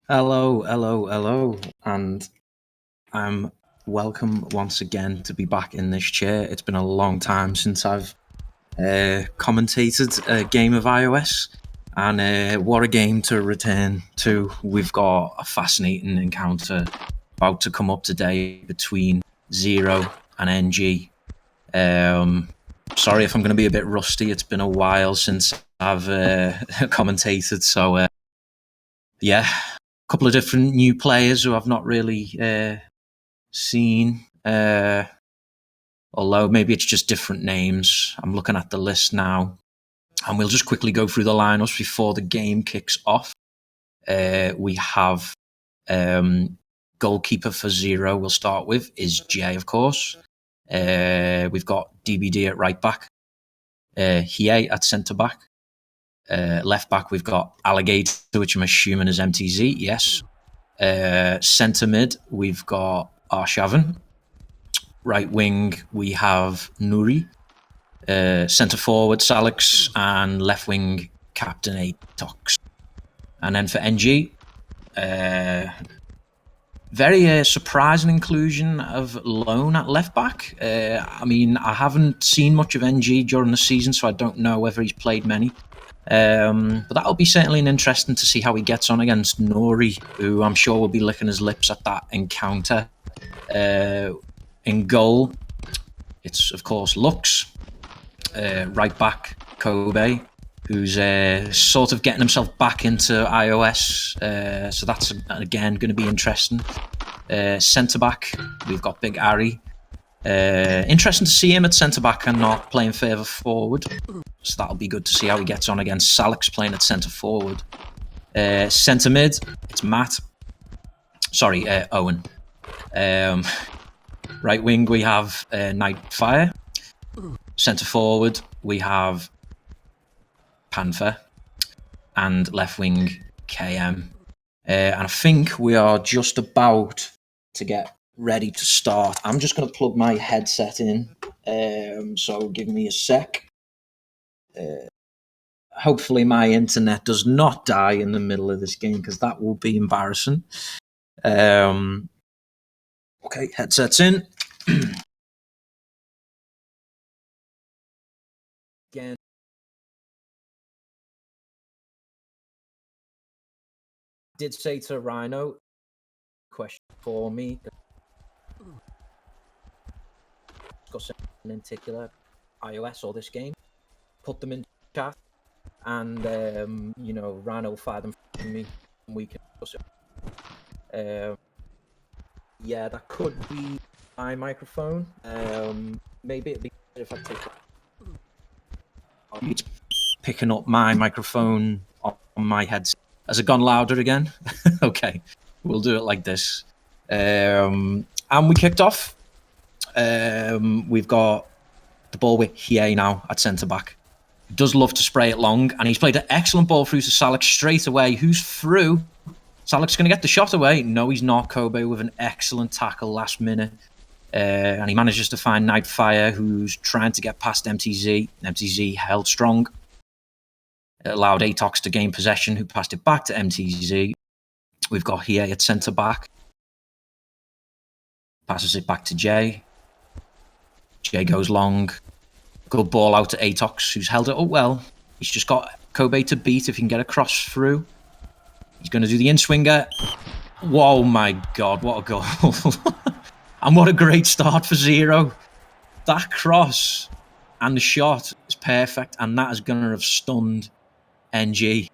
Hello, hello, hello, and I'm welcome once again to be back in this chair. It's been a long time since I've commentated a game of iOS, and what a game to return to. We've got a fascinating encounter about to come up today between Zero and NG. Sorry if I'm going to be a bit rusty. It's been a while since I've commentated, so yeah, a couple of different new players who I've not really seen. Although maybe it's just different names. I'm looking at the list now, and we'll just quickly go through the lineups before the game kicks off. We have goalkeeper for Zero. We'll start with is Jay, of course. We've got DBD at right back, Hiei at centre back. Left back, we've got Alligator, which I'm assuming is MTZ. Yes. Centre mid, we've got Arshavin. Right wing, we have Nuri. Centre forward, Salix. And left wing, Captain Atox. And then for NG, very surprising inclusion of Lone at left back. I mean, I haven't seen much of NG during the season, so I don't know whether he's played many. But that'll be certainly interesting to see how he gets on against Nori, who I'm sure will be licking his lips at that encounter. In goal, it's of course Lux. Right back, Kobe, who's sort of getting himself back into iOS. So that's again going to be interesting. Centre back, we've got Big Ari. Interesting to see him at centre back and not playing further forward. So that'll be good to see how he gets on against Salix playing at centre forward. Centre mid, it's Matt. Sorry, Owen. Right wing, we have Nightfire. Centre forward, we have Panther. And left wing, KM. And I think we are just about to get ready to start. I'm just going to plug my headset in. So give me a sec. Hopefully my internet does not die in the middle of this game, because that will be embarrassing. Okay, headsets in. Again, did say to Rhino, question for me, discussing in particular iOS or this game, put them in chat, and Rhino will fire them for me, and we can discuss it. Yeah, that could be my microphone. Maybe it'd be good if I take picking up my microphone on my headset. Has it gone louder again? Okay, we'll do it like this. And we kicked off. We've got the ball with Hiei now at centre back. He does love to spray it long, and he's played an excellent ball through to Salix straight away, who's through. Salix going to get the shot away. No, he's not. Kobe with an excellent tackle last minute. And he manages to find Nightfire, who's trying to get past MTZ. MTZ held strong. It allowed Atox to gain possession, who passed it back to MTZ. We've got Hiei at centre back. Passes it back to Jay. Jay goes long. Good ball out to Atox, who's held it up well. He's just got Kobe to beat if he can get a cross through. He's going to do the in-swinger. Whoa, my God, what a goal. And what a great start for Zero. That cross and the shot is perfect, and that is going to have stunned NG.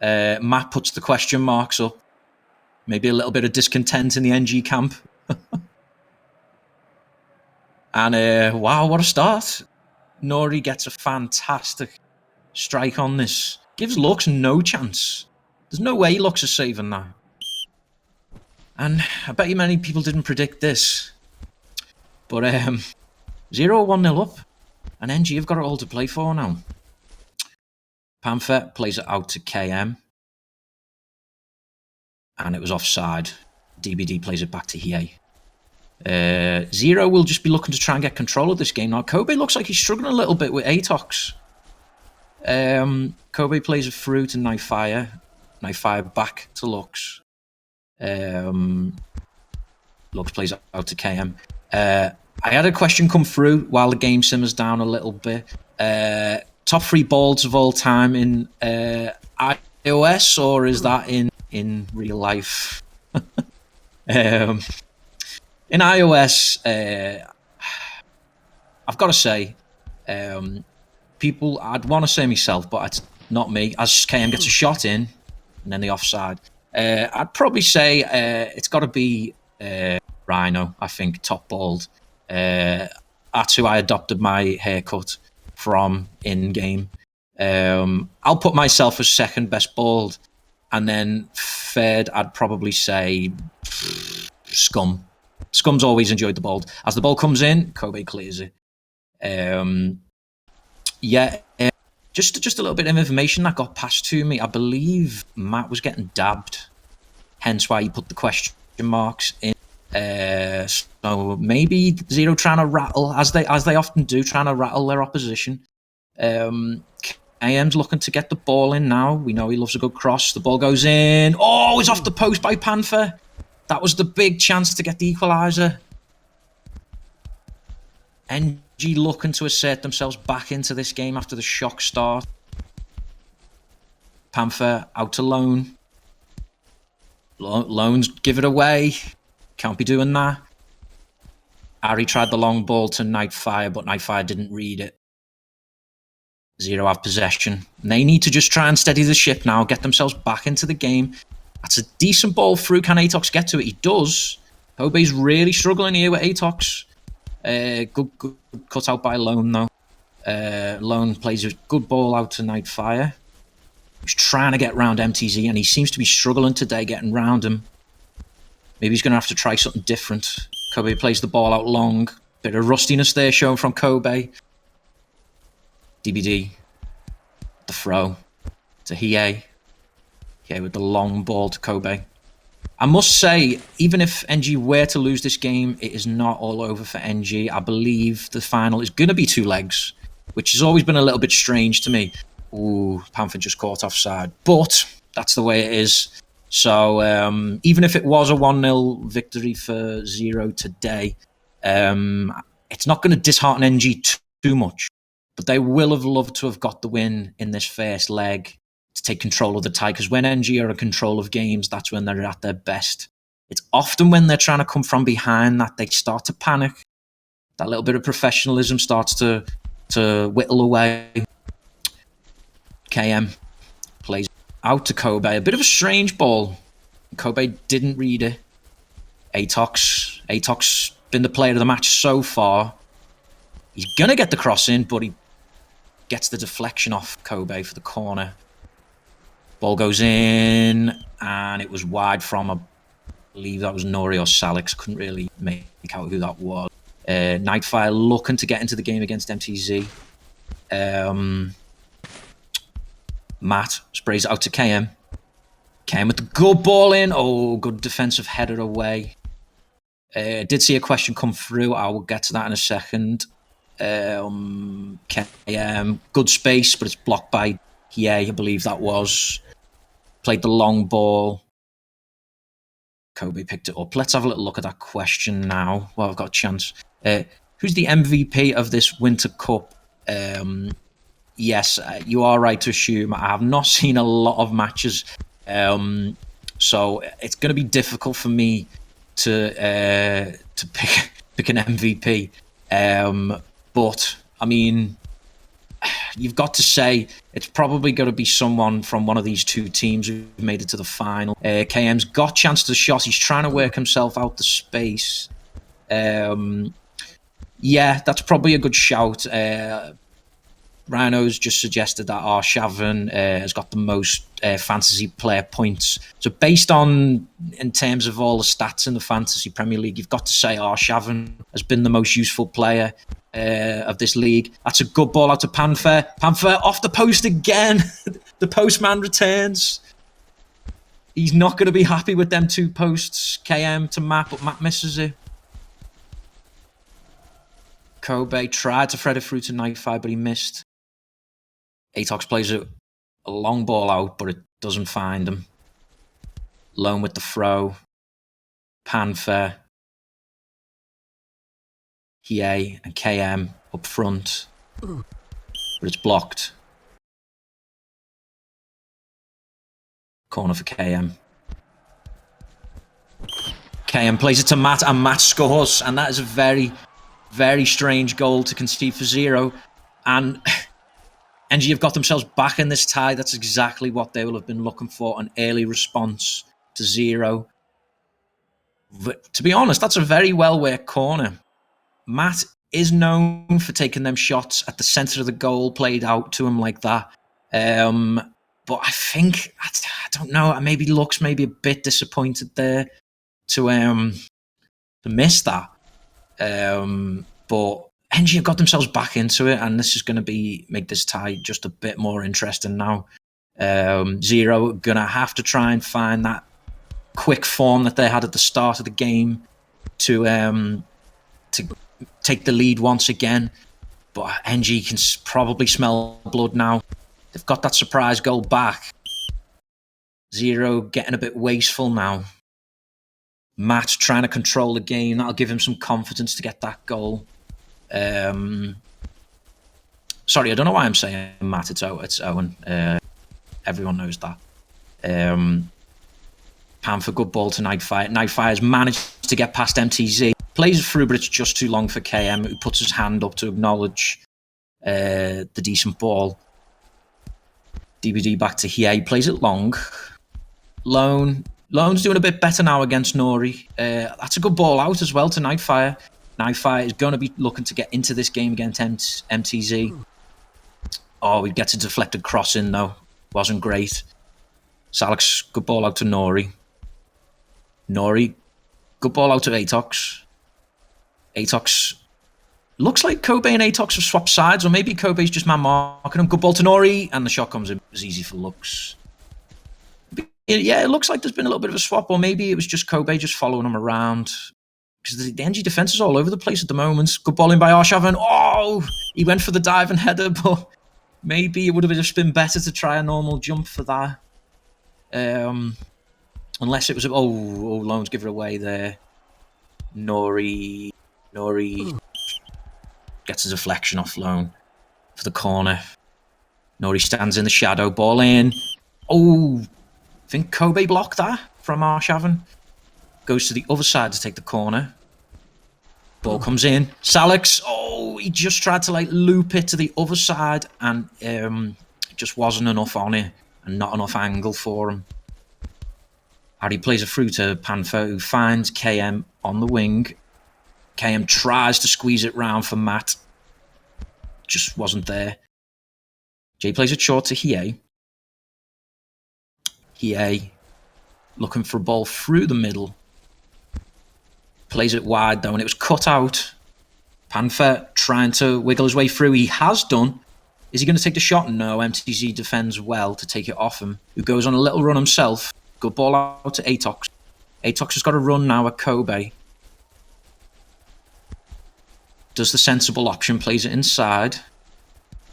Matt puts the question marks up. Maybe a little bit of discontent in the NG camp. And wow, what a start. Nori gets a fantastic strike on this. Gives Lux no chance. There's no way Lux is saving that. And I bet you many people didn't predict this. But 0-1-0 up. And NG have got it all to play for now. Panther plays it out to KM. And it was offside. DBD plays it back to Hiei. Zero will just be looking to try and get control of this game. Now, Kobe looks like he's struggling a little bit with Atox. Kobe plays it through to Nightfire. Nightfire back to Lux. Lux plays out to KM. I had a question come through while the game simmers down a little bit. Top 3 balls of all time in iOS, or is that in real life? In iOS, I've got to say, people, I'd want to say myself, but it's not me. As KM gets a shot in, and then the offside, I'd probably say it's got to be Rhino, I think, top bald. That's who I adopted my haircut from in-game. I'll put myself as second best bald, and then third, I'd probably say Scum. Scum's always enjoyed the bald. As the ball comes in, Kobe clears it. Just a little bit of information that got passed to me. I believe Matt was getting dabbed, hence why he put the question marks in. So maybe Zero trying to rattle, as they often do, trying to rattle their opposition. AM's looking to get the ball in now. We know he loves a good cross. The ball goes in. Oh, it's off the post by Panther. That was the big chance to get the equaliser. NG looking to assert themselves back into this game after the shock start. Panther out to Lone. Lone's give it away. Can't be doing that. Ari tried the long ball to Nightfire, but Nightfire didn't read it. Zero have possession. And they need to just try and steady the ship now, get themselves back into the game. That's a decent ball through. Can Atox get to it? He does. Kobe's really struggling here with Atox. Good cut out by Lone, though. Lone plays a good ball out to Nightfire. He's trying to get round MTZ, and he seems to be struggling today getting round him. Maybe he's going to have to try something different. Kobe plays the ball out long. Bit of rustiness there shown from Kobe. DBD. The throw to Hiei. Hiei with the long ball to Kobe. I must say, even if NG were to lose this game, it is not all over for NG. I believe the final is going to be 2 legs, which has always been a little bit strange to me. Ooh, Panther just caught offside. But that's the way it is. So even if it was a 1-0 victory for Zero today, it's not going to dishearten NG too much. But they will have loved to have got the win in this first leg to take control of the tie, because when NG are in control of games, that's when they're at their best. It's often when they're trying to come from behind that they start to panic. That little bit of professionalism starts to whittle away. KM plays out to Kobe. A bit of a strange ball. Kobe didn't read it. Atox been the player of the match so far. He's going to get the cross in, but he gets the deflection off Kobe for the corner. Ball goes in, and it was wide from, I believe that was Nori or Salix. Couldn't really make out who that was. Nightfire looking to get into the game against MTZ. Matt sprays it out to KM. KM with the good ball in. Oh, good defensive header away. Did see a question come through. I will get to that in a second. KM, good space, but it's blocked by Hiei, I believe that was. Played the long ball. Kobe picked it up. Let's have a little look at that question now. Well, I've got a chance. Who's the MVP of this Winter Cup? Yes, you are right to assume I have not seen a lot of matches. So it's going to be difficult for me to pick an MVP. But, I mean, you've got to say it's probably going to be someone from one of these 2 teams who've made it to the final. KM's got chance to the shot. He's trying to work himself out the space. Yeah, that's probably a good shout. Rhino's just suggested that Arshavin has got the most fantasy player points. So based on, in terms of all the stats in the Fantasy Premier League, you've got to say Arshavin has been the most useful player of this league. That's a good ball out to Panther. Panther off the post again. The postman returns. He's not going to be happy with them 2 posts. KM to Matt, but Matt misses it. Kobe tried to thread it through to Nightfire, but he missed. Atox plays a long ball out, but it Doesn't find him. Lone with the throw. Panther. Hiei and KM up front. But it's blocked. Corner for KM. KM plays it to Matt, and Matt scores. And that is a very, very strange goal to concede for 0. And NG have got themselves back in this tie. That's exactly what they will have been looking for, an early response to 0. But to be honest, that's a very well-worked corner. Matt is known for taking them shots at the centre of the goal, played out to him like that. But I think, I don't know, maybe looks maybe a bit disappointed there to miss that. But NG have got themselves back into it, and this is going to make this tie just a bit more interesting now. 0 going to have to try and find that quick form that they had at the start of the game to take the lead once again. But NG can probably smell blood now. They've got that surprise goal back. 0 getting a bit wasteful now. Matt trying to control the game. That'll give him some confidence to get that goal. Sorry, I don't know why I'm saying Matt. It's Owen. Everyone knows that. Panther, good ball to Nightfire. Nightfire's managed to get past MTZ. Plays through, but it's just too long for KM, who puts his hand up to acknowledge the decent ball. DBD back to Hiei. Plays it long. Lone's doing a bit better now against Nori. That's a good ball out as well to Nightfire. Nightfire is going to be looking to get into this game against MTZ. Oh, he gets a deflected cross in, though. Wasn't great. Salix, good ball out to Nori. Nori, good ball out to Atox. Atox, looks like Kobe and Atox have swapped sides, or maybe Kobe's just man marking him. Good ball to Nori, and the shot comes in. It was easy for Lux. Yeah, it looks like there's been a little bit of a swap, or maybe it was just Kobe just following him around. Because the NG defense is all over the place at the moment. Good ball in by Arshavin. Oh, he went for the dive and header, but maybe it would have just been better to try a normal jump for that. Unless it was... Oh, Loans give it away there. Nori gets a deflection off Lone for the corner. Nori stands in the shadow. Ball in. Oh, I think Kobe blocked that from Arshavin. Goes to the other side to take the corner. Ball comes in. Salix. Oh, he just tried to loop it to the other side, and just wasn't enough on it, and not enough angle for him. Harry plays it through to Panther, who finds KM on the wing. KM tries to squeeze it round for Matt. Just wasn't there. Jay plays it short to Hiei. Hiei looking for a ball through the middle. Plays it wide though, and it was cut out. Panther trying to wiggle his way through. He has done. Is he going to take the shot? No, MTZ defends well to take it off him, who goes on a little run himself. Good ball out to Atox. Atox has got a run now at Kobe. Does the sensible option, plays it inside.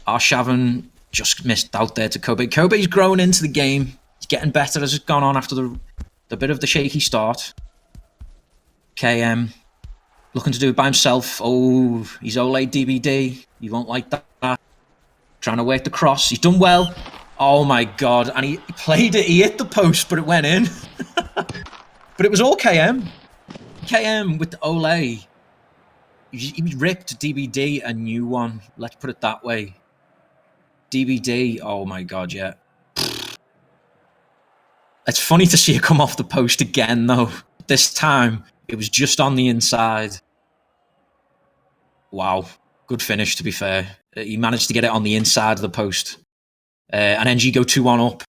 Arshavin just missed out there to Kobe. Kobe's grown into the game. He's getting better as it's gone on after the bit of the shaky start. KM looking to do it by himself. Oh, he's Ole DBD. He won't like that. Trying to work the cross. He's done well. Oh my God. And he played it. He hit the post, but it went in. But it was all KM. KM with the Ole. He ripped DBD a new one. Let's put it that way. DBD. Oh my God, yeah. It's funny to see it come off the post again, though. This time, it was just on the inside. Wow. Good finish, to be fair. He managed to get it on the inside of the post. And NG go 2-1 up.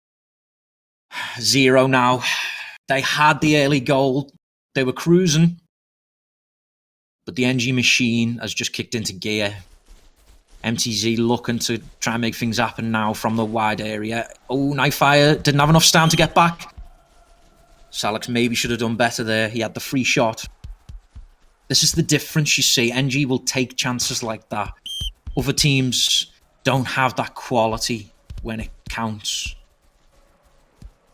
0 now. They had the early goal. They were cruising. But the NG machine has just kicked into gear. MTZ looking to try and make things happen now from the wide area. Oh, Nightfire didn't have enough stand to get back. Salix maybe should have done better there. He had the free shot. This is the difference you see. NG will take chances like that. Other teams don't have that quality when it counts.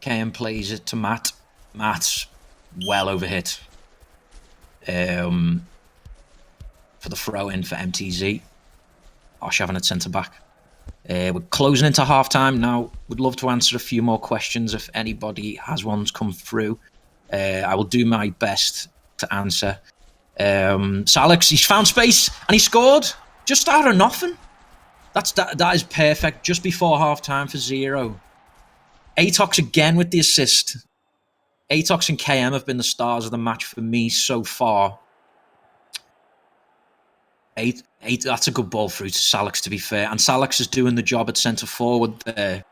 KM plays it to Matt. Matt's well overhit. For the throw-in for MTZ. Arshavin at centre-back. We're closing into half-time now. Would love to answer a few more questions if anybody has ones come through. I will do my best to answer. Alex, he's found space and he scored just out of nothing. That is perfect. Just before half-time for 0. IOSoccer again with the assist. IOSoccer and KM have been the stars of the match for me so far. That's a good ball through to Salix, to be fair. And Salix is doing the job at centre forward there.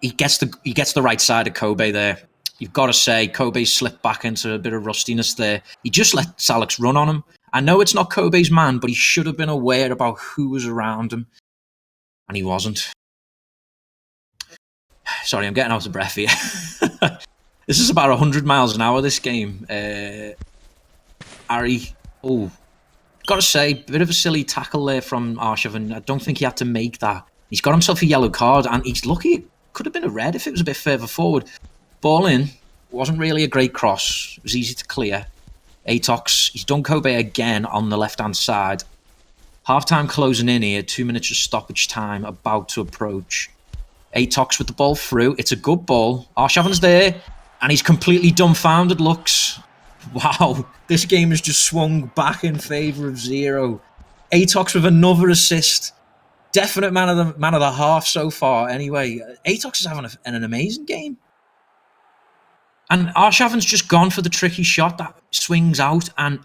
He gets the right side of Kobe there. You've got to say, Kobe slipped back into a bit of rustiness there. He just let Salix run on him. I know it's not Kobe's man, but he should have been aware about who was around him. And he wasn't. Sorry, I'm getting out of breath here. This is about 100 miles an hour, this game. Ari, got to say, bit of a silly tackle there from Arshavin. I don't think he had to make that. He's got himself a yellow card, and he's lucky. It could have been a red if it was a bit further forward. Ball in. Wasn't really a great cross. It was easy to clear. IOSoccer, he's done Kobe again on the left-hand side. Half-time closing in here. 2 minutes of stoppage time about to approach. IOSoccer with the ball through. It's a good ball. Arshavin's there, and he's completely dumbfounded. Looks. Wow, this game has just swung back in favour of 0. IOSoccer with another assist. Definite man of the half so far. Anyway, IOSoccer is having an amazing game. And Arshavin's just gone for the tricky shot that swings out. And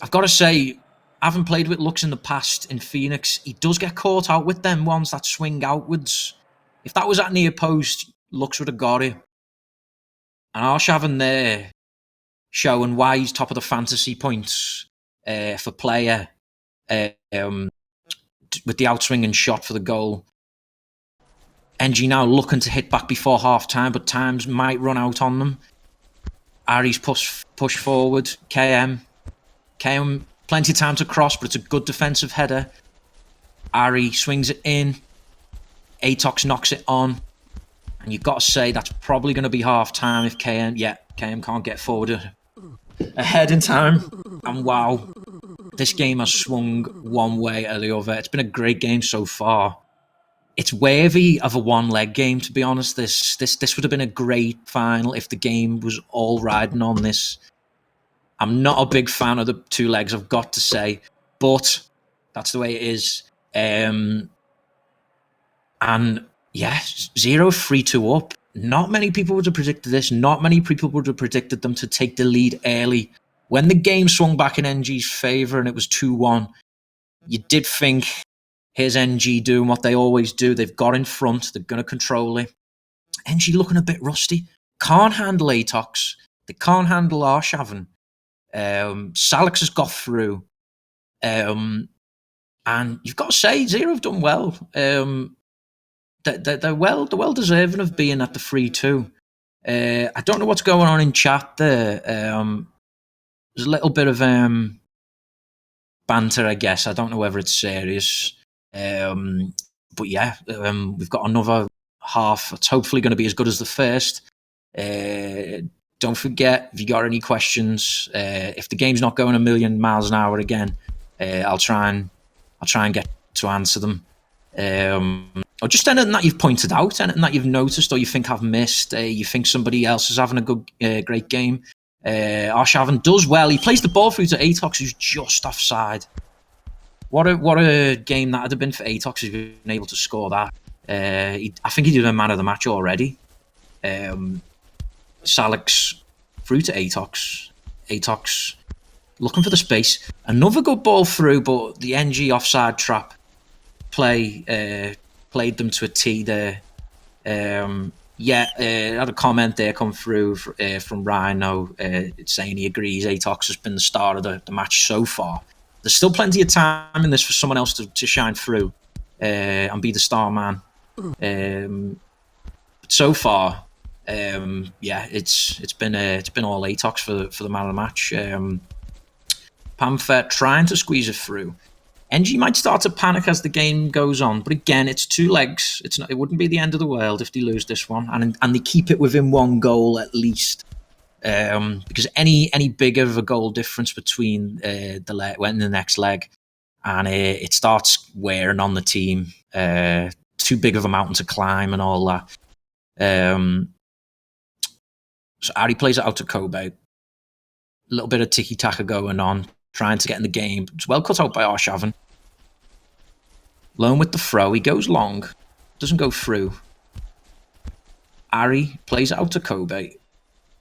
I've got to say, having played with Lux in the past in Phoenix, he does get caught out with them ones that swing outwards. If that was at near post, Lux would have got it. And Arshavin there, showing why he's top of the fantasy points for player with the outswinging shot for the goal. NG now looking to hit back before half-time, but times might run out on them. Ari's push forward. KM, plenty of time to cross, but it's a good defensive header. Ari swings it in. IOSoccer knocks it on. And you've got to say that's probably going to be half-time if KM can't get forward ahead in time. And wow, this game has swung one way or the other. It's been a great game so far. It's worthy of a one-leg game, to be honest. This would have been a great final if the game was all riding on this. I'm not a big fan of the 2 legs, I've got to say, but that's the way it is. And yeah, 0 3-2 up. Not many people would have predicted this. Not many people would have predicted them to take the lead early. When the game swung back in NG's favour and it was 2-1, you did think, here's NG doing what they always do. They've got in front. They're going to control it. NG looking a bit rusty. Can't handle IOSoccer. They can't handle Arshavin. Salix has got through. And you've got to say, 0 have done well. They're well deserving of being at the 3-2. I don't know what's going on in chat there. There's a little bit of banter, I guess. I don't know whether it's serious. But yeah, we've got another half. It's hopefully going to be as good as the first. Don't forget, if you got any questions, if the game's not going a million miles an hour again, I'll try and get to answer them. Or just anything that you've pointed out, anything that you've noticed or you think I've missed. You think somebody else is having a good, great game. Arshavin does well. He plays the ball through to IOSoccer, who's just offside. What a game that would have been for IOSoccer if he'd been able to score that. I think he'd have been man of the match already. Salix through to IOSoccer. IOSoccer looking for the space. Another good ball through, but the NG offside trap played them to a T there. I had a comment there come through from Rhino saying he agrees IOSoccer has been the star of the match so far. There's still plenty of time in this for someone else to shine through and be the star man. So far, it's been all IOSoccer for the man of the match. Pamfer trying to squeeze it through. NG might start to panic as the game goes on, but again, it's 2 legs. It's not. It wouldn't be the end of the world if they lose this one, and they keep it within 1 goal at least. Because any bigger of a goal difference between the next leg, and it starts wearing on the team. Too big of a mountain to climb and all that. So Ari plays it out to Kobe. A little bit of tiki-taka going on, trying to get in the game. It's well cut out by Arshavin. Lone with the throw. He goes long. Doesn't go through. Ari plays it out to Kobe.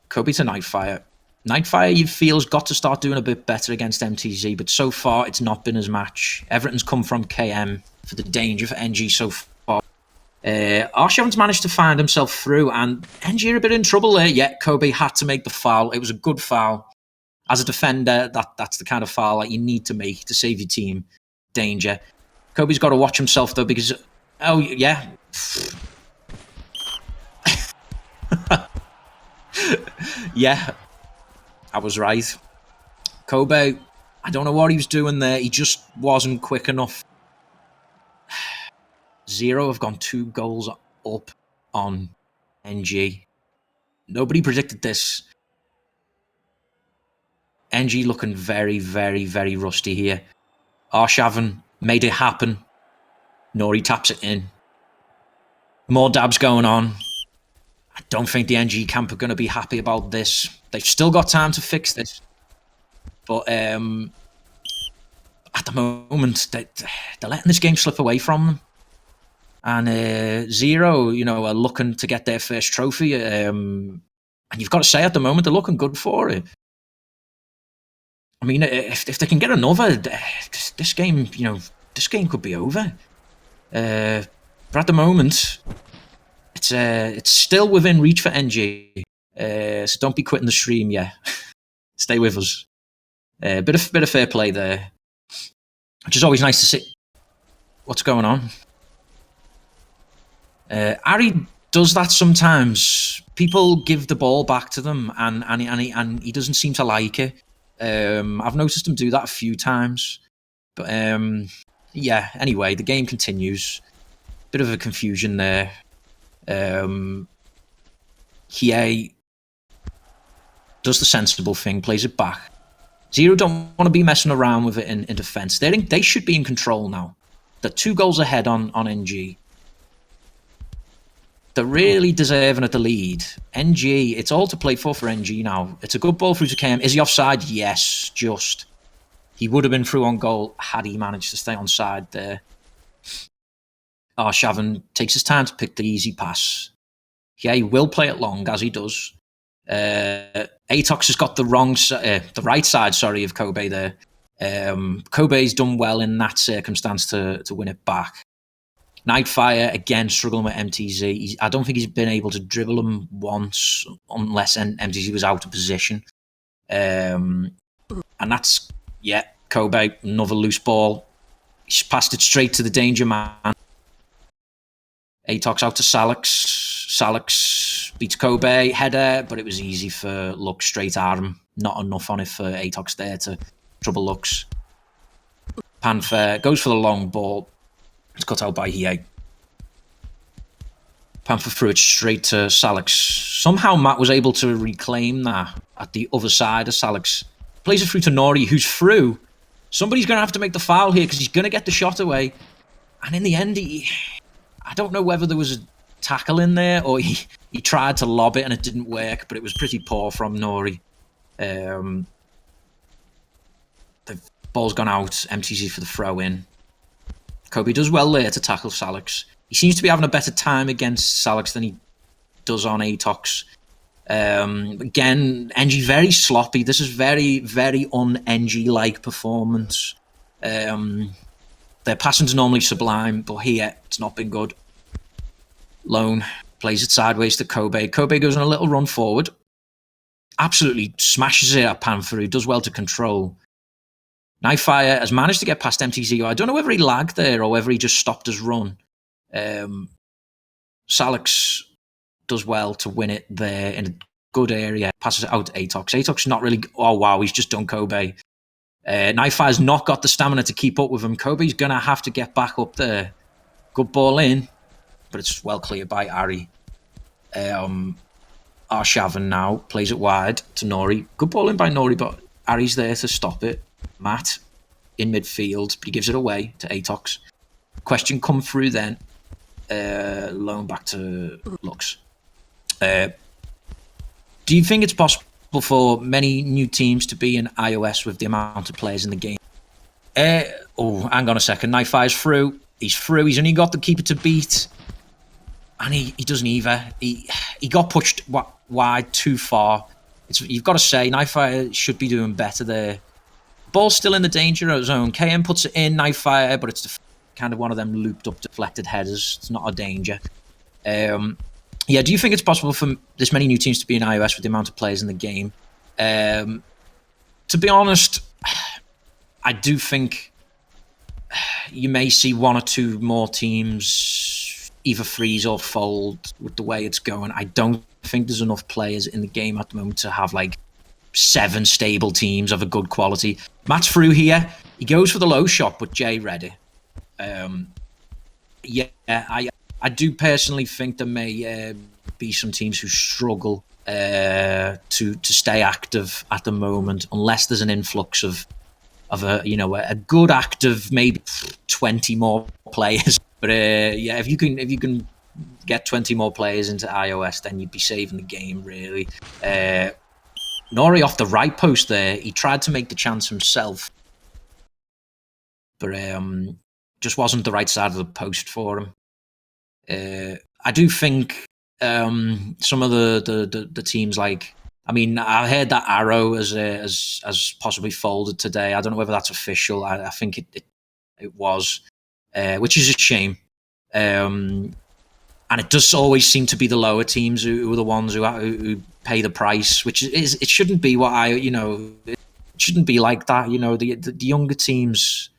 Kobe to Nightfire. Nightfire, you feel, has got to start doing a bit better against MTZ, but so far it's not been his match. Everything's come from KM for the danger for NG so far. Arshavin's managed to find himself through, and NG are a bit in trouble there. Yet Kobe had to make the foul. It was a good foul. As a defender, that's the kind of foul that you need to make to save your team danger. Kobe's got to watch himself, though, because... Oh, yeah. Yeah, I was right. Kobe, I don't know what he was doing there. He just wasn't quick enough. Zero have gone 2 goals up on NG. Nobody predicted this. NG looking very, very, very rusty here. Arshavin made it happen. Nori taps it in. More dabs going on. I don't think the NG camp are going to be happy about this. They've still got time to fix this. But at the moment, they're letting this game slip away from them. And Zero, are looking to get their first trophy. And you've got to say, at the moment, they're looking good for it. I mean, if they can get another, this game could be over. But at the moment... It's still within reach for NG, so don't be quitting the stream yet. Stay with us. Bit of fair play there, which is always nice to see. What's going on? Ari does that sometimes. People give the ball back to them, and he doesn't seem to like it. I've noticed him do that a few times, but yeah. Anyway, the game continues. Bit of a confusion there. Kie does the sensible thing, plays it back. Zero don't want to be messing around with it in defence. They should be in control now. They're 2 goals ahead on NG. They're really deserving of the lead. NG, it's all to play for NG now. It's a good ball through to KM. Is he offside? Yes, just. He would have been through on goal had he managed to stay on side there. Arshavin takes his time to pick the easy pass. Yeah, he will play it long, as he does. Atox has got the right side, of Kobe there. Kobe's done well in that circumstance to win it back. Nightfire, again, struggling with MTZ. I don't think he's been able to dribble him once, unless MTZ was out of position. And that's, Kobe, another loose ball. He's passed it straight to the danger man. Atox out to Salix. Salix beats Kobe. Header, but it was easy for Lux straight at him. Not enough on it for Atox there to trouble Lux. Panther goes for the long ball. It's cut out by Hiei. Panther threw it straight to Salix. Somehow Matt was able to reclaim that at the other side of Salix. Plays it through to Nori, who's through. Somebody's going to have to make the foul here because he's going to get the shot away. And in the end, I don't know whether there was a tackle in there or he tried to lob it and it didn't work, but it was pretty poor from Nori. The ball's gone out. MTZ for the throw in. Kobe does well there to tackle Salix. He seems to be having a better time against Salix than he does on Atox. Again, NG very sloppy. This is very, very un-NG-like performance. Their passing's normally sublime, but here it's not been good. Lone plays it sideways to Kobe. Kobe goes on a little run forward. Absolutely smashes it at Panther, who does well to control. Nightfire has managed to get past MTZ. I don't know whether he lagged there or whether he just stopped his run. Salix does well to win it there in a good area. Passes it out to Atox. Atox not really... Oh, wow, he's just done Kobe. Nightfire's not got the stamina to keep up with him. Kobe's going to have to get back up there. Good ball in, but it's well cleared by Ari. Arshavin now plays it wide to Nori. Good ball in by Nori, but Ari's there to stop it. Matt in midfield, but he gives it away to Atox. Question come through then. Loan back to Lux. Do you think it's possible for many new teams to be in iOS with the amount of players in the game? Hang on a second. Nightfire's through. He's through. He's only got the keeper to beat. And he doesn't either. He got pushed wide too far. You've got to say, Nightfire should be doing better there. Ball's still in the danger zone. KM puts it in, Nightfire, but it's kind of one of them looped up deflected headers. It's not a danger. Do you think it's possible for this many new teams to be in iOS with the amount of players in the game? To be honest, I do think you may see one or two more teams either freeze or fold with the way it's going. I don't think there's enough players in the game at the moment to have like 7 stable teams of a good quality. Matt's through here. He goes for the low shot, but Jay read it. I do personally think there may be some teams who struggle to stay active at the moment, unless there's an influx of a good active maybe 20 more players. But if you can get 20 more players into iOS, then you'd be saving the game really. Nori off the right post there. He tried to make the chance himself, but just wasn't the right side of the post for him. I do think some of the teams, like, I mean, I heard that Arrow as possibly folded today. I don't know whether that's official. I think it was, which is a shame. And it does always seem to be the lower teams who are the ones who pay the price, which it shouldn't be it shouldn't be like that. The younger teams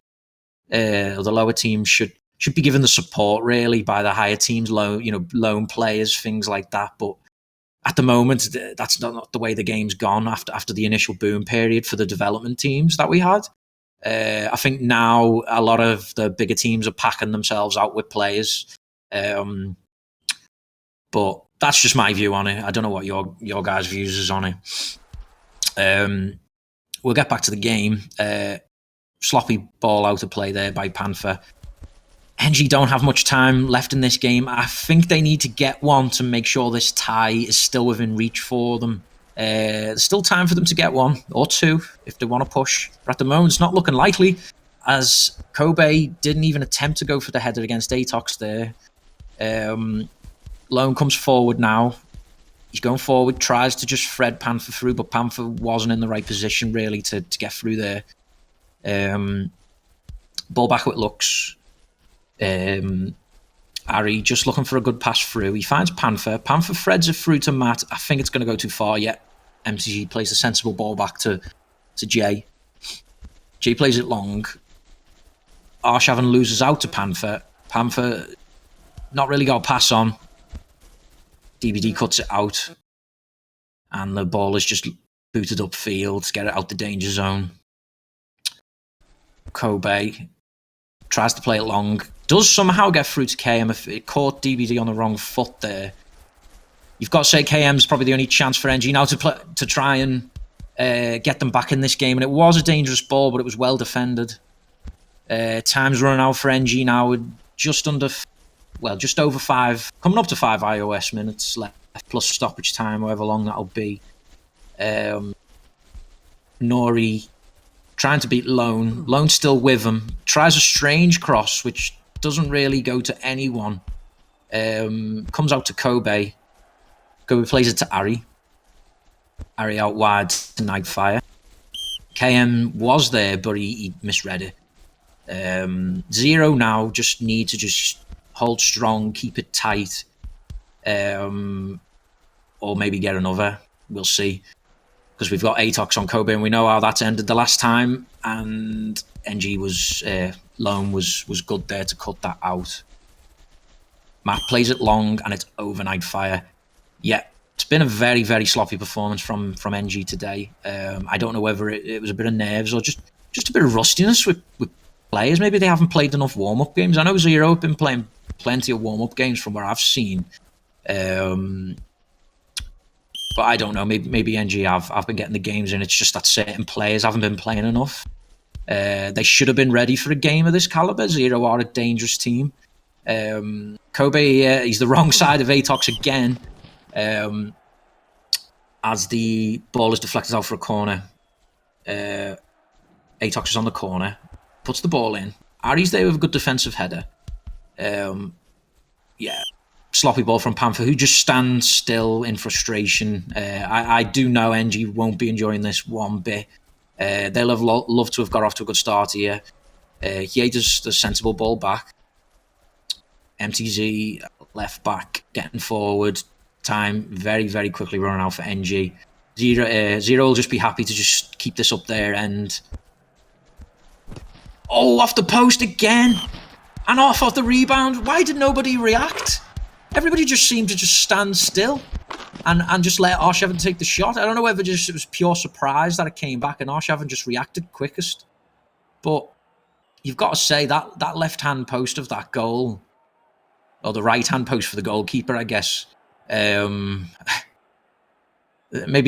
or the lower teams should be given the support really by the higher teams, loan players, things like that. But at the moment, that's not the way the game's gone after the initial boom period for the development teams that we had. I think now a lot of the bigger teams are packing themselves out with players. But that's just my view on it. I don't know what your guys' views is on it. We'll get back to the game. Sloppy ball out of play there by Panther. NG don't have much time left in this game. I think they need to get one to make sure this tie is still within reach for them. There's still time for them to get one or two if they want to push. But at the moment, it's not looking likely, as Kobe didn't even attempt to go for the header against Atox there. Lone comes forward now. He's going forward, tries to just thread Panther through, but Panther wasn't in the right position really to get through there. Ball back with Lux. Ari just looking for a good pass through. He finds Panther. Panther threads it through to Matt. I think it's going to go too far yet. MTG plays a sensible ball back to Jay. Jay plays it long. Arshavin loses out to Panther. Panther not really got a pass on. DBD cuts it out. And the ball is just booted upfield to get it out the danger zone. Kobe tries to play it long. Does somehow get through to KM. If it caught DBD on the wrong foot there. You've got to say KM's probably the only chance for NG now to try and get them back in this game. And it was a dangerous ball, but it was well defended. Time's running out for NG now with just over 5, coming up to 5 iOS minutes left, plus stoppage time, however long that'll be. Nori trying to beat Lone. Lone's still with him. Tries a strange cross, which doesn't really go to anyone. Comes out to Kobe. Kobe plays it to Ari. Ari out wide to Nightfire. KM was there, but he misread it. Zero now just need to just hold strong, keep it tight, or maybe get another. We'll see. Because we've got Atox on Kobe, and we know how that's ended the last time. And NG was Lone was good there to cut that out. Matt plays it long, and it's over Nightfire. Yeah, it's been a very, very sloppy performance from NG today. I don't know whether it was a bit of nerves or just just a bit of rustiness with players. Maybe they haven't played enough warm-up games. I know Zero have been playing plenty of warm-up games from where I've seen. But I don't know. Maybe NG have been getting the games in. It's just that certain players haven't been playing enough. They should have been ready for a game of this caliber. Zero are a dangerous team. Kobe, he's the wrong side of Atox again. As the ball is deflected out for a corner. Atox is on the corner, puts the ball in. Ari's there with a good defensive header. Sloppy ball from Panther, who just stands still in frustration. I do know NG won't be enjoying this one bit. They'll have loved to have got off to a good start here. He does the sensible ball back. MTZ, left back, getting forward. Time very, very quickly running out for NG. Zero will just be happy to just keep this up there and... Oh, off the post again! And off the rebound. Why did nobody react? Everybody just seemed to just stand still and just let Arshavin take the shot. I don't know whether it was pure surprise that it came back and Arshavin just reacted quickest. But you've got to say that left-hand post of that goal, or the right-hand post for the goalkeeper, I guess. Maybe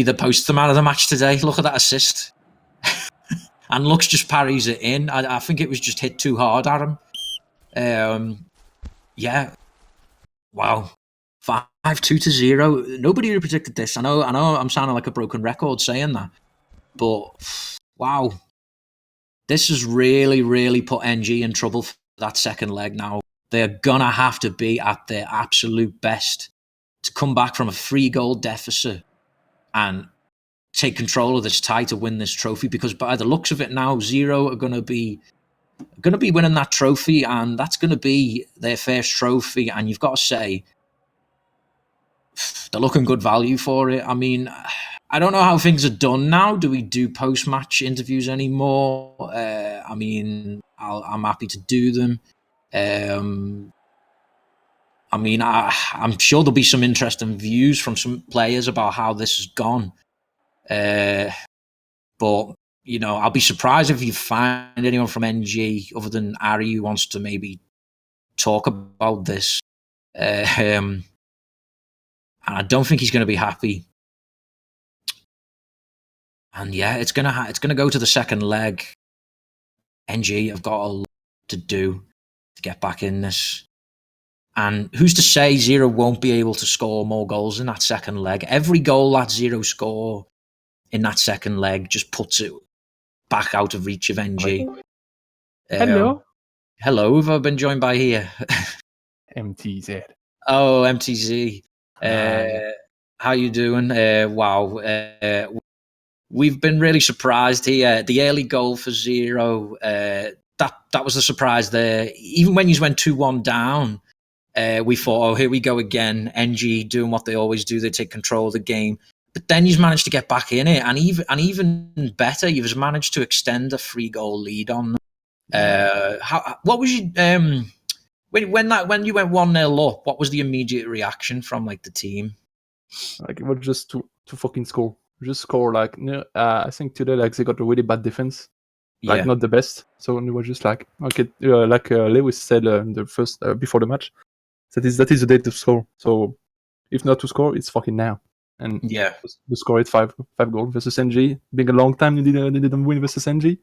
the post's the man of the match today. Look at that assist. And Lux just parries it in. I think it was just hit too hard at him. Wow. 5-2-0. Nobody really predicted this. I know I'm sounding like a broken record saying that. But, wow. This has really, really put NG in trouble for that second leg now. They're going to have to be at their absolute best to come back from a 3-goal deficit and take control of this tie to win this trophy, because by the looks of it now, Zero are going to be winning that trophy, and that's going to be their first trophy. And you've got to say, they're looking good value for it. I mean, I don't know how things are done now. Do we do post-match interviews anymore? I mean, I'm happy to do them. I mean, I'm sure there'll be some interesting views from some players about how this has gone. But, you know, I'll be surprised if you find anyone from NG other than Ari who wants to maybe talk about this. And I don't think he's going to be happy. And yeah, it's gonna go to the second leg. NG have got a lot to do to get back in this. And who's to say Zero won't be able to score more goals in that second leg? Every goal that Zero score in that second leg just puts it back out of reach of NG. Hello. Hello, who've I been joined by here? MTZ. Oh, MTZ. How you doing? Wow. We've been really surprised here. The early goal for Zero, that was the surprise there. Even when you went 2-1 down, we thought, oh, here we go again. NG doing what they always do. They take control of the game. But then you've managed to get back in it. And even better, you've managed to extend a 3-goal lead on them. What was you... when you went 1-0 up, what was the immediate reaction from like the team? Like, it was just to fucking score. Just score. Like, I think today, like, they got a really bad defense. Like, not the best. So it was just like, okay, like Lewis said the first before the match, that is the day to score. So if not to score, it's fucking now. And to score it 5 goals versus NG. Being a long time they didn't win versus NG.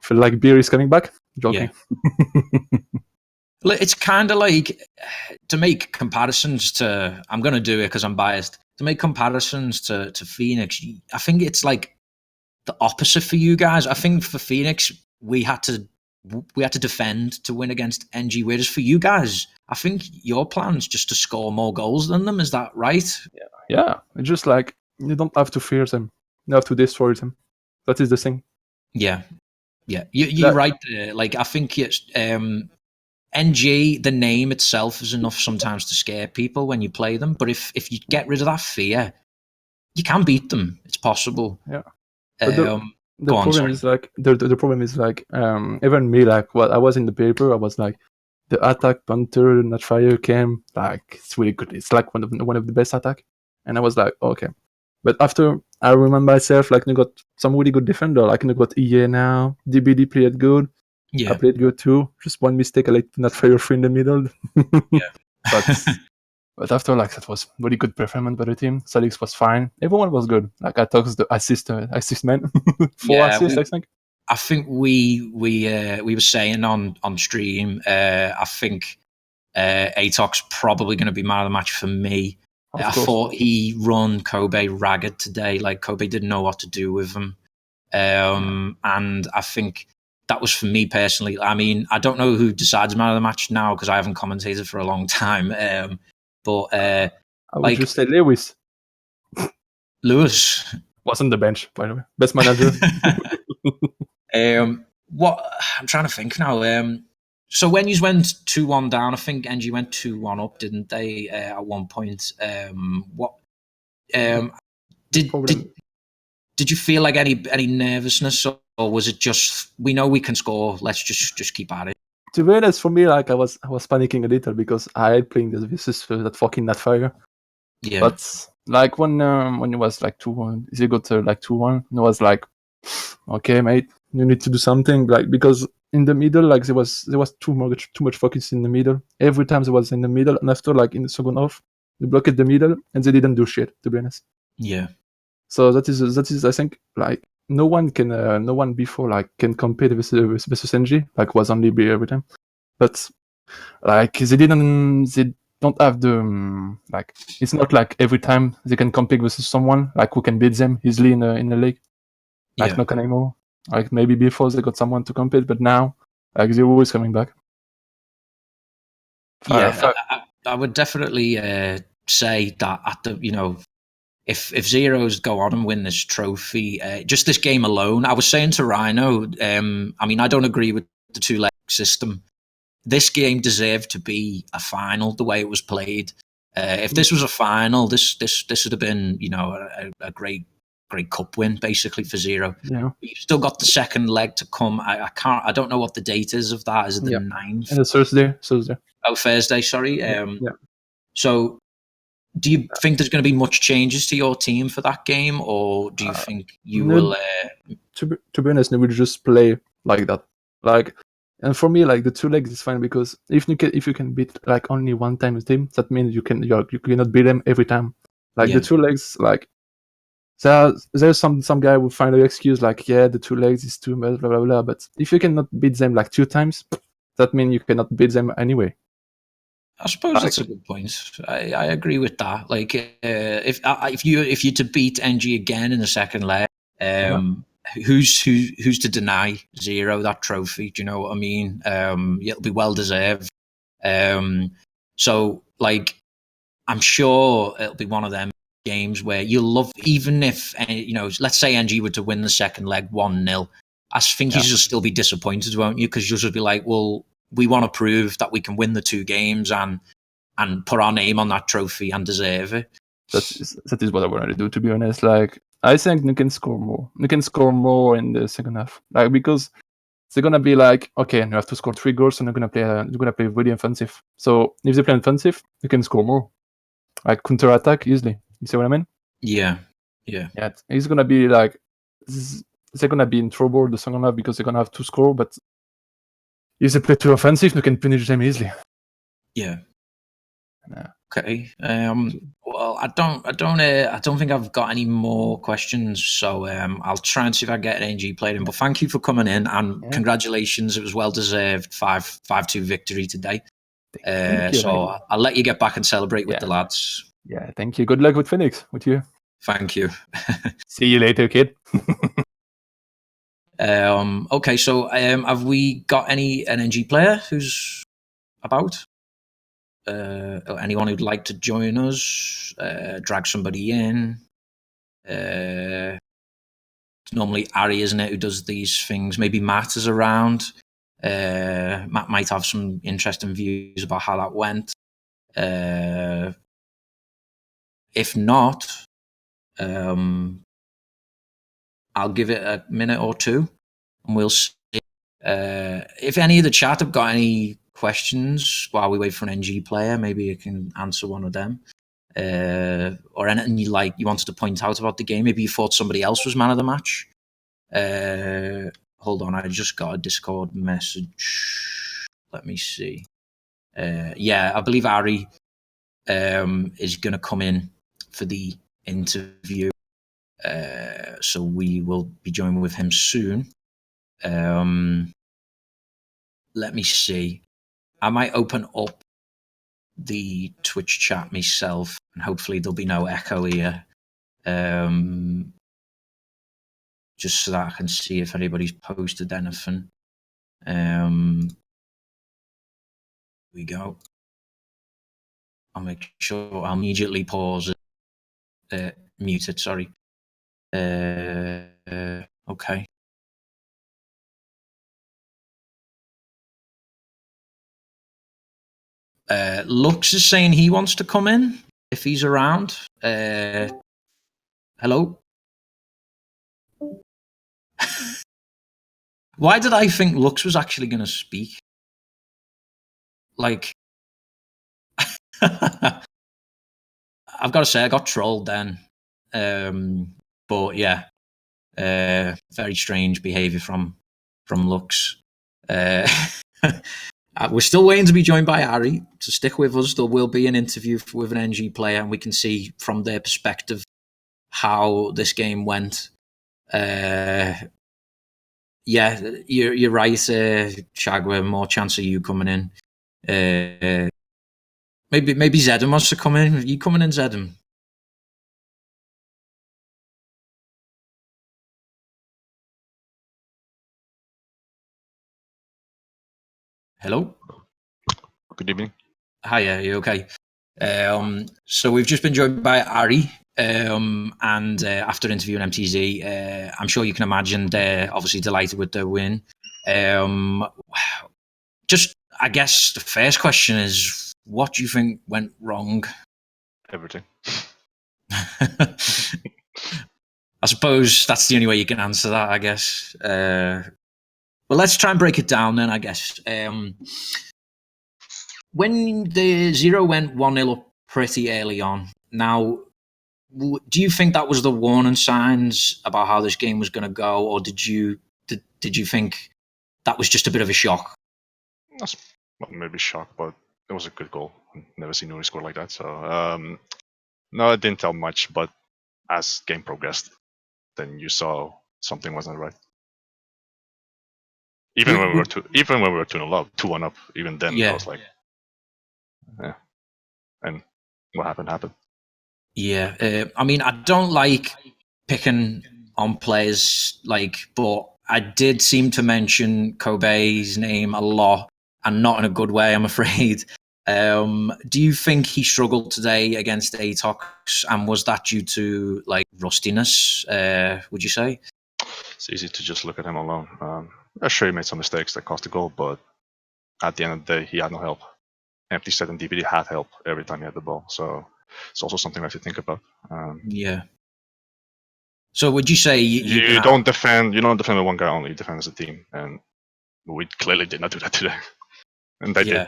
Feel like beer is coming back. Joking. Yeah. It's kind of like, to make comparisons to, I'm going to do it because I'm biased, to make comparisons to Phoenix, I think it's like the opposite for you guys. I think for Phoenix, we had to defend to win against NG, whereas for you guys, I think your plan's just to score more goals than them. Is that right? Yeah. It's just like, you don't have to fear them. You have to destroy them. That is the thing. Yeah. You're right there. Like, I think it's... NG, the name itself is enough sometimes to scare people when you play them. But if you get rid of that fear, you can beat them. It's possible. Yeah. The problem is like the problem is like even me, like what I was in the paper, I was like, the attack Panther not fire came, like, it's really good. It's like one of the best attack. And I was like, okay. But after I remember myself like, you got some really good defender, like you got EA now. DBD played good. I Yeah, played good too. Just one mistake, I like not fire free in the middle. yeah, But after, like, that was really good performance by the team. Salix was fine. Everyone was good. Like, I talked the assist man, 4 yeah. assists, I think. I think we were saying on stream. I think Atoc's probably going to be man of the match for me. Of I course. thought he run Kobe ragged today. Like Kobe didn't know what to do with him, and I think that was for me personally. I mean, I don't know who decides man of the match now because I haven't commentated for a long time. But I would like just say Lewis Lewis, was on the bench, by the way. Best manager. what I'm trying to think now. So when you went 2-1 down, I think NG went 2-1 up, didn't they? At one point, what did Problem. did you feel like any nervousness, or was it just we know we can score? Let's just keep at it. To be honest, for me, like, I was panicking a little because I had playing this versus that fucking Netfire. Yeah, But like when it was like 2-1, they got like 2-1, it was like, okay, mate, you need to do something, like, because in the middle, like, there was too much focus in the middle. Every time there was in the middle, and after, like, in the second half, they blocked the middle and they didn't do shit, to be honest. yeah, So that is I think, like, no one before, like, can compete with NG, like, was only B every time. But like, they don't have the like, it's not like every time they can compete with someone like who can beat them easily in the league. Like, yeah, not anymore. Like, maybe before they got someone to compete, but now, like, they're always coming back. yeah. I would definitely say that at the if Zeros go on and win this trophy, just this game alone, I was saying to Rhino, I mean, I don't agree with the 2-leg system. This game deserved to be a final the way it was played. If this was a final, this would have been a great cup win basically for Zero. Yeah. You've still got the second leg to come. I don't know what the date is of that. Is it the 9th? And it's Thursday. Oh, Thursday. Sorry. Yeah. So do you think there's going to be much changes to your team for that game, or do you think you No, will? to be honest, they will just play like that. Like, and for me, like, the 2 legs is fine because if you can beat like only one time a team, that means you cannot beat them every time. Like, Yeah. the 2 legs, like, there's some guy will find an excuse like, yeah, the 2 legs is too much, blah blah blah. But if you cannot beat them like 2 times, that means you cannot beat them anyway. I suppose that's a good point. I agree with that. Like, if you to beat NG again in the second leg, who's to deny Zero that trophy? Do you know what I mean? It'll be well deserved. So, like, I'm sure it'll be one of them games where you'll love, even if let's say NG were to win the second leg 1-0. I think you'll still be disappointed, won't you? Because you'll just be like, well, we want to prove that we can win the 2 games and put our name on that trophy and deserve it. That is what I want to do, to be honest. Like, I think they can score more. They can score more in the second half, like, because they're gonna be like, okay, you have to score 3 goals, and they're gonna play really offensive. So if they play offensive, they can score more, like counter attack easily. You see what I mean? Yeah. It's gonna be like, they're gonna be in trouble the second half because they're gonna have to score. But if they play too offensive, they can finish them easily. Yeah. Okay. Well, I don't think I've got any more questions. So I'll try and see if I get an NG played in. But thank you for coming in, and congratulations. It was well deserved 5-2 victory today. Thank you, so I'll let you get back and celebrate with the lads. Yeah, thank you. Good luck with Phoenix. With you. Thank you. See you later, kid. Okay, so have we got an NG player who's about? Anyone who'd like to join us, drag somebody in. It's normally Ari, isn't it, who does these things? Maybe Matt is around. Matt might have some interesting views about how that went. If not, I'll give it a minute or two, and we'll see. If any of the chat have got any questions while we wait for an NG player, maybe you can answer one of them. or anything you wanted to point out about the game. Maybe you thought somebody else was man of the match. Hold on, I just got a Discord message. Let me see. Yeah, I believe Ari is going to come in for the interview. So we will be joining with him soon. Let me see. I might open up the Twitch chat myself, and hopefully there'll be no echo here. Just so that I can see if anybody's posted anything. We go. I'll make sure I'll immediately pause it. Mute it, sorry. Okay. Lux is saying he wants to come in if he's around. Hello? Why did I think Lux was actually going to speak? Like, I've got to say, I got trolled then. But yeah, very strange behavior from Lux. We're still waiting to be joined by Ari, so stick with us. There will be an interview with an NG player, and we can see from their perspective how this game went. Yeah, you're right, Shagwa. More chance of you coming in. Maybe Zedem wants to come in. Are you coming in, Zedem? Hello. Good evening. Hi, are you okay? So we've just been joined by Ari, and after interviewing MTZ, I'm sure you can imagine they're obviously delighted with their win. Just, I guess the first question is, what do you think went wrong? Everything. I suppose that's the only way you can answer that, I guess. Well, let's try and break it down then, I guess. When the 0 went 1-0 up pretty early on, now, do you think that was the warning signs about how this game was going to go, or did you think that was just a bit of a shock? That's maybe shock, but it was a good goal. Never seen anyone score like that. So no, it didn't tell much. But as game progressed, then you saw something wasn't right. Even when we were 2-0 up, 2-1 up, even then I was like, yeah. And what happened. Yeah, I mean, I don't like picking on players, but I did seem to mention Kobe's name a lot, and not in a good way, I'm afraid. Do you think he struggled today against Atox, and was that due to rustiness? Would you say? It's easy to just look at him alone. I'm sure he made some mistakes that cost the goal, but at the end of the day, he had no help. Empty set and DPD had help every time he had the ball, so it's also something we have to think about. Yeah. So would you say you don't defend? You don't defend with one guy only. You defend as a team, and we clearly did not do that today, and they did.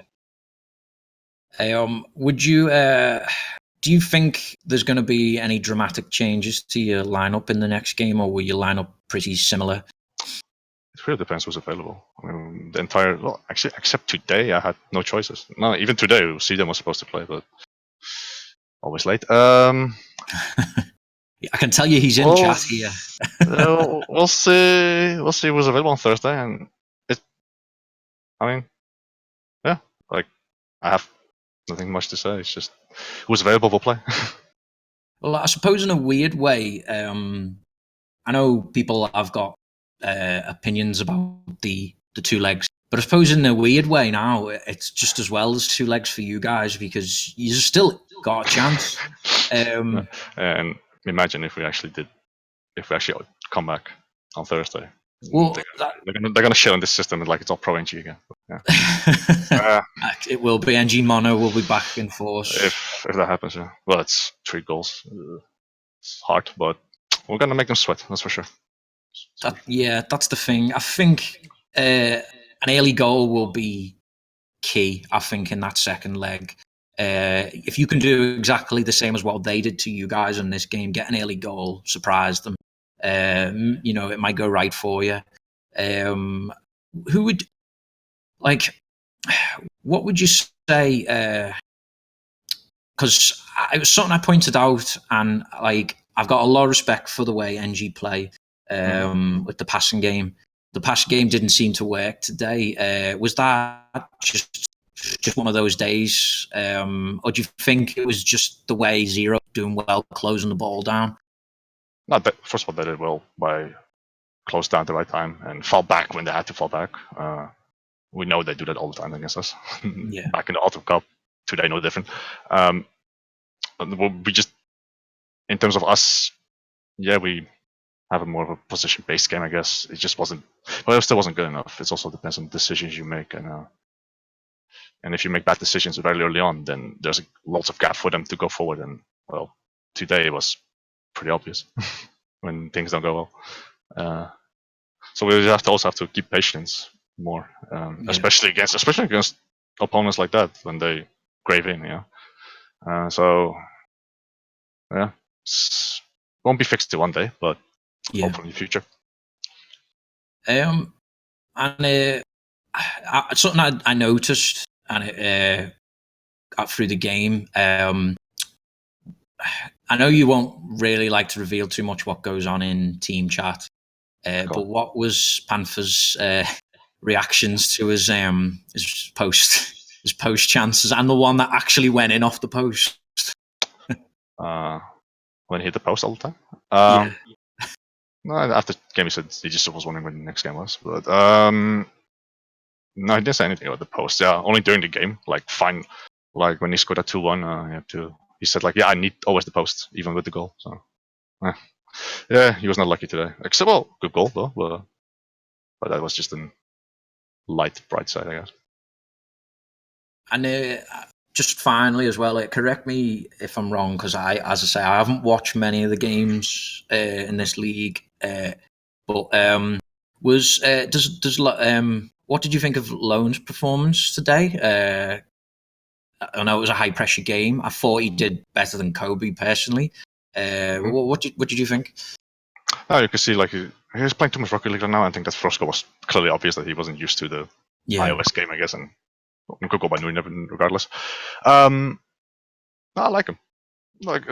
Would you? Do you think there's going to be any dramatic changes to your lineup in the next game, or will your lineup pretty similar? It really depends who's available. I mean, actually, except today, I had no choices. No, even today, Sidem was supposed to play, but always late. I can tell you he's in chat here. We'll see. We'll see who's available on Thursday, and I have nothing much to say. It's just who's available will play. Well, I suppose in a weird way, I know people have got opinions about the two legs, but I suppose in a weird way now, it's just as well as two legs for you guys because you still got a chance. And imagine if we actually come back on Thursday. Well, they're gonna shit on this system like it's all pro NG again. Yeah. It will be. NG Mono will be back in force if that happens. Yeah. Well, it's 3 goals. It's hard, but we're gonna make them sweat. That's for sure. That's the thing. I think an early goal will be key. I think in that second leg, if you can do exactly the same as what they did to you guys in this game, get an early goal, surprise them, it might go right for you. Who would, what would you say? Because it was something I pointed out, and I've got a lot of respect for the way NG play with the passing game. The passing game didn't seem to work today. Was that just one of those days, or do you think it was just the way Zero doing well, closing the ball down? Not that. First of all, they did well by close down at the right time and fall back when they had to fall back. We know they do that all the time against us. Yeah. Back in the Autumn Cup, today no different. We just, in terms of us, we have a more of a position-based game, I guess. It just wasn't, but it still wasn't good enough. It also depends on the decisions you make, and if you make bad decisions very early on, then there's lots of gap for them to go forward. And well, today it was pretty obvious when things don't go well. So we also have to keep patience more, especially against opponents like that when they grave in. So won't be fixed to one day, but hopefully in the future. And something I noticed, and it got through the game. I know you won't really like to reveal too much what goes on in team chat, but what was Panther's reactions to his post chances, and the one that actually went in off the post? When he hit the post all the time. No, after the game he said he just was wondering when the next game was, but no, he didn't say anything about the post. Yeah, only during the game, fine, when he scored a 2-1, he said I need always the post, even with the goal. So he was not lucky today. Except, good goal though, but that was just a light bright side, I guess. And just finally as well, correct me if I'm wrong, because as I say, I haven't watched many of the games in this league. But what did you think of Lone's performance today? I know it was a high pressure game. I thought he did better than Kobe personally. What did you think? You can see he was playing too much Rocket League now. I think that Frosco was clearly obvious that he wasn't used to the iOS game, I guess, and could go by noon regardless. I like him.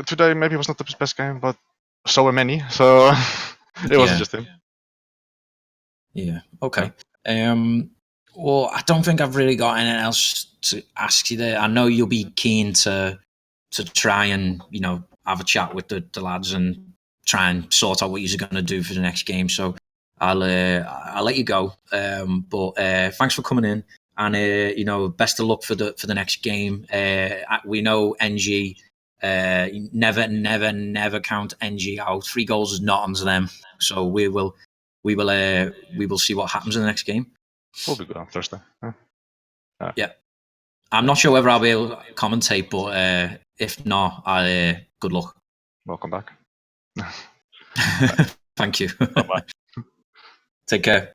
Today, maybe it was not the best game, but so were many. So it wasn't just him. Yeah. Okay. Well, I don't think I've really got anything else to ask you there. I know you'll be keen to try and have a chat with the lads and try and sort out what you're going to do for the next game. So I'll let you go. But thanks for coming in, and best of luck for the next game. We know NG. Never count NG out. 3 goals is not onto them. So we will see what happens in the next game. We'll be good on Thursday. Yeah. I'm not sure whether I'll be able to commentate, but if not, good luck. Welcome back. Thank you. Bye-bye. Take care.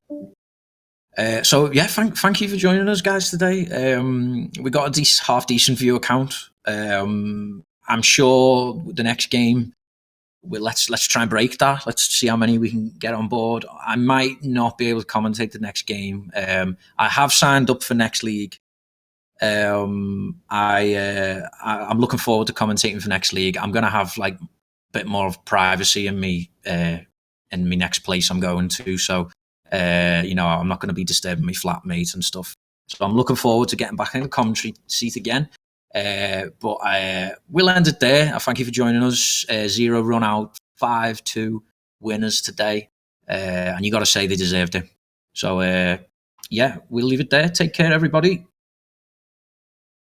Thank you for joining us, guys, today. We got a half decent viewer count. I'm sure the next game, let's try and break that. Let's see how many we can get on board. I might not be able to commentate the next game. I have signed up for next league. I'm looking forward to commentating for next league. I'm going to have a bit more of privacy in me next place I'm going to. So I'm not going to be disturbing my flatmates and stuff. So I'm looking forward to getting back in the commentary seat again. But we'll end it there. I thank you for joining us. Zero run out, 5-2 winners today. And you got to say they deserved it. So, we'll leave it there. Take care, everybody.